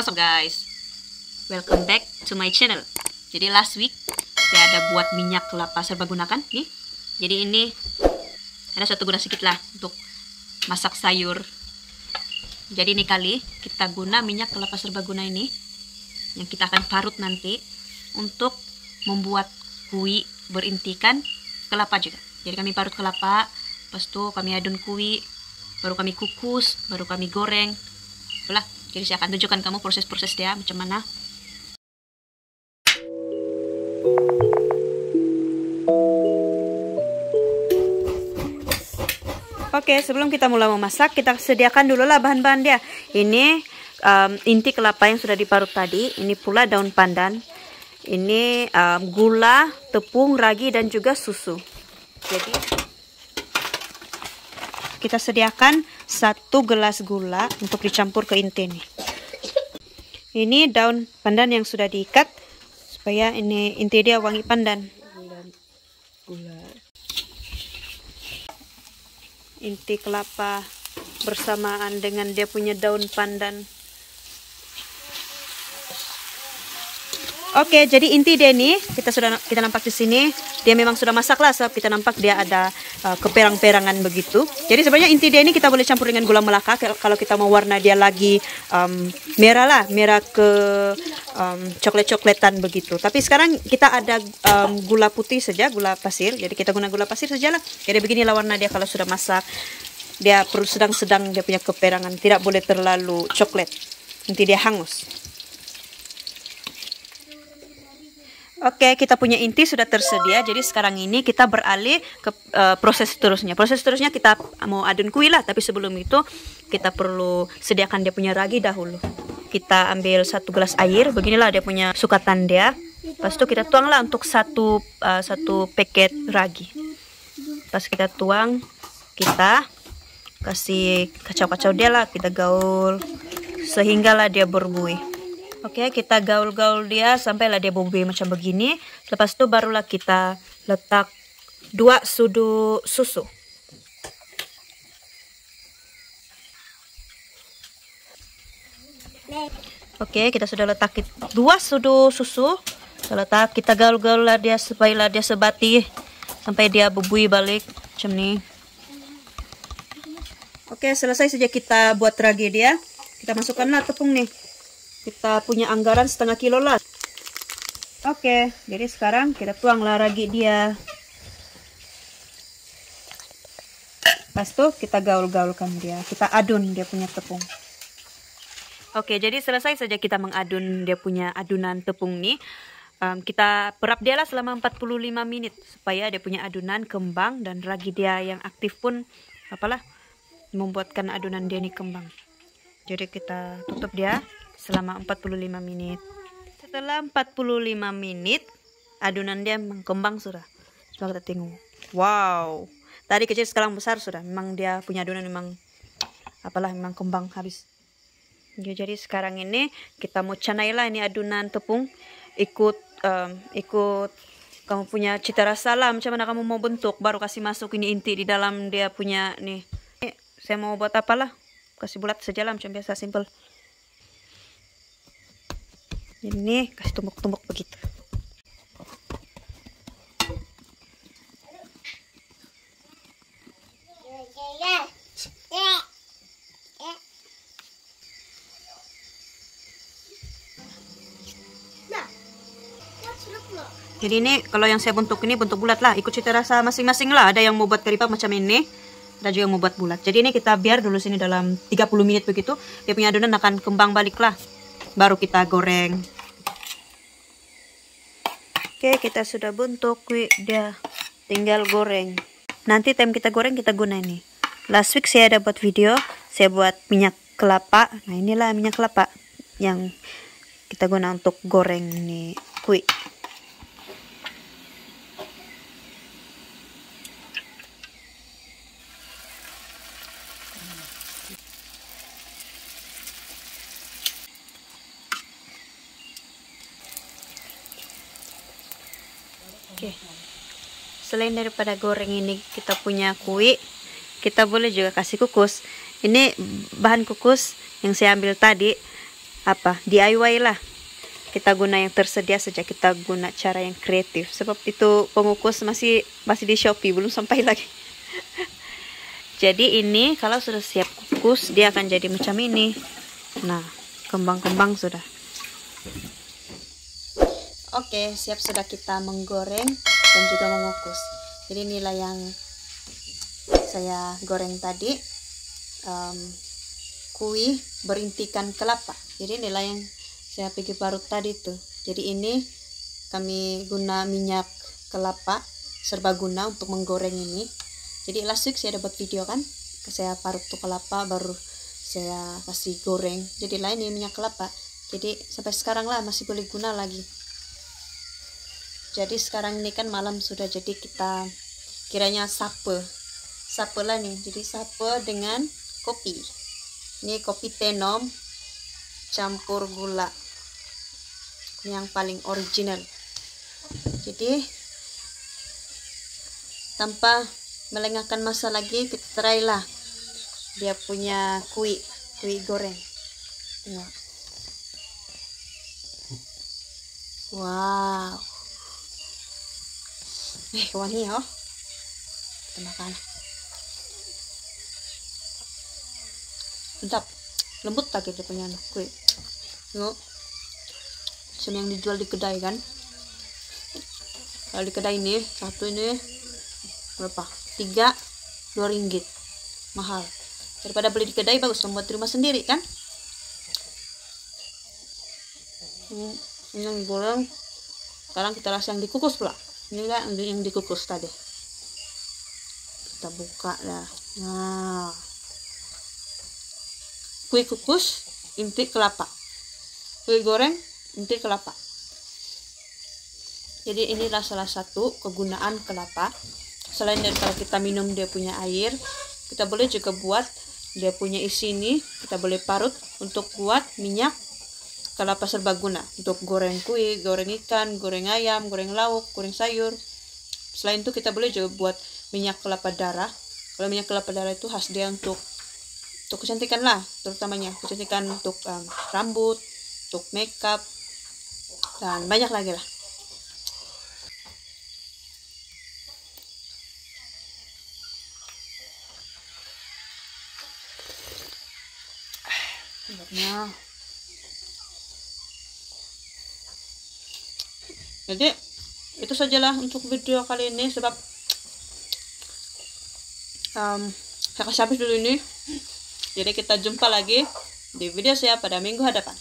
What's up guys? Welcome back to my channel. Jadi last week saya ada buat minyak kelapa serbaguna kan nih. Jadi ini ada satu guna sedikit lah untuk masak sayur. Jadi ini kali kita guna minyak kelapa serbaguna ini yang kita akan parut nanti untuk membuat kui berintikan kelapa juga. Jadi kami parut kelapa, pas itu kami adun kui, baru kami kukus, baru kami goreng. Itulah. Jadi saya akan tunjukkan kamu proses-proses dia macam mana. Oke, sebelum kita mulai memasak, kita sediakan dulu lah bahan-bahan dia. Ini inti kelapa yang sudah diparut tadi. Ini pula daun pandan. Ini gula, tepung, ragi, dan juga susu. Jadi kita sediakan 1 gelas gula untuk dicampur ke inti ini. Ini daun pandan yang sudah diikat supaya ini inti dia wangi pandan. Gula. Inti kelapa bersamaan dengan dia punya daun pandan. Oke, jadi inti dia ini kita nampak di sini dia memang sudah masak lah, sebab kita nampak dia ada keperang-perangan begitu. Jadi sebenarnya inti dia ini kita boleh campur dengan gula melaka kalau kita mau warna dia lagi merah lah, merah ke coklat-coklatan begitu. Tapi sekarang kita ada gula putih saja, gula pasir. Jadi kita guna gula pasir saja lah. Jadi beginilah warna dia kalau sudah masak. Dia perlu sedang-sedang dia punya keperangan, tidak boleh terlalu coklat. Nanti dia hangus. Oke, kita punya inti sudah tersedia. Jadi sekarang ini kita beralih ke proses seterusnya. Proses seterusnya kita mau adun kui lah. Tapi sebelum itu kita perlu sediakan dia punya ragi dahulu. Kita ambil 1 gelas air. Beginilah dia punya sukatan dia. Lepas itu kita tuang lah untuk satu paket ragi. Pas kita tuang, kita kasih kacau-kacau dia lah. Kita gaul sehinggalah dia berbuih. Oke, kita gaul-gaul dia sampailah dia berbuih macam begini. Lepas itu barulah kita letak 2 sudu susu. Oke, kita sudah letak 2 sudu susu. Kita gaul-gaul lah dia supaya dia sebati sampai dia berbuih balik macam ni. Oke, selesai saja kita buat ragi dia. Kita masukkanlah tepung nih. Kita punya anggaran 1/2 kilo lah. Oke, jadi sekarang kita tuanglah ragi dia. Pas itu kita gaul-gaulkan dia. Kita adun dia punya tepung. Oke, jadi selesai saja kita mengadun dia punya adunan tepung nih. Kita perap dia lah selama 45 menit supaya dia punya adunan kembang dan ragi dia yang aktif pun apalah membuatkan adunan dia nih kembang. Jadi kita tutup dia selama 45 menit. Setelah 45 menit, adunan dia mengkembang sudah. Coba kita tengok. Wow. Tadi kecil sekarang besar sudah. Memang dia punya adunan memang memang kembang habis. Jadi sekarang ini kita mau canailah ini adunan tepung ikut kamu punya cita rasa lah macam mana kamu mau bentuk, baru kasih masuk ini inti di dalam dia punya nih. Saya mau buat apalah. Kasih bulat saja lah macam biasa, simple. Ini kasih tumbuk-tumbuk begitu. Jadi ini kalau yang saya bentuk ini bentuk bulat lah, ikut cita rasa masing-masing lah. Ada yang mau buat keripap macam ini, ada juga yang mau buat bulat. Jadi ini kita biar dulu sini dalam 30 menit begitu. Dia punya adonan akan kembang balik lah. Baru kita goreng. Oke, kita sudah bentuk dia, tinggal goreng. Nanti time kita goreng kita guna ini. Last week saya ada buat video, saya buat minyak kelapa. Nah, inilah minyak kelapa yang kita guna untuk goreng ini kui. Oke. Selain daripada goreng ini kita punya kui, kita boleh juga kasih kukus. Ini bahan kukus yang saya ambil tadi. DIY lah. Kita guna yang tersedia saja, kita guna cara yang kreatif. Sebab itu pengukus masih di Shopee, belum sampai lagi. Jadi ini kalau sudah siap kukus, dia akan jadi macam ini. Nah, kembang-kembang sudah. Oke, siap sudah kita menggoreng dan juga mengukus. Jadi inilah yang saya goreng tadi. Kui berintikan kelapa. Jadi inilah yang saya pergi parut tadi tuh. Jadi ini kami guna minyak kelapa serbaguna untuk menggoreng ini. Jadi last week saya dapat video kan, saya parut tuh kelapa baru saya kasih goreng. Jadi lah ini minyak kelapa. Jadi sampai sekarang lah masih boleh guna lagi. Jadi sekarang ini kan malam sudah, jadi kita kiranya sape lah nih. Jadi sape dengan kopi. Ini kopi tenom campur gula, yang paling original. Jadi tanpa melengahkan masa lagi, kita try lah dia punya kui goreng. Tengok. Wow, wangi ya. Kita makan. Mantap, lembut lagi dia punya kui. Tengok, macam yang dijual di kedai kan. Kalau di kedai ini satu ini berapa? 2 ringgit, mahal. Daripada beli di kedai, bagus membuat di rumah sendiri kan. Ini yang goreng. Sekarang kita rasa yang dikukus pula. Ini lah yang dikukus tadi. Kita buka dah. Nah, kui kukus inti kelapa, kui goreng inti kelapa. Jadi inilah salah satu kegunaan kelapa. Selain dari kalau kita minum dia punya air, kita boleh juga buat dia punya isi ini, kita boleh parut untuk buat minyak kelapa serbaguna untuk goreng kui, goreng ikan, goreng ayam, goreng lauk, goreng sayur. Selain itu kita boleh juga buat minyak kelapa darah. Kalau minyak kelapa darah itu khas dia untuk kecantikan lah, terutamanya kecantikan untuk rambut, untuk makeup, dan banyak lagi lah. Jadi itu sajalah untuk video kali ini, sebab saya kasih habis dulu ini. Jadi kita jumpa lagi di video saya pada minggu hadapan.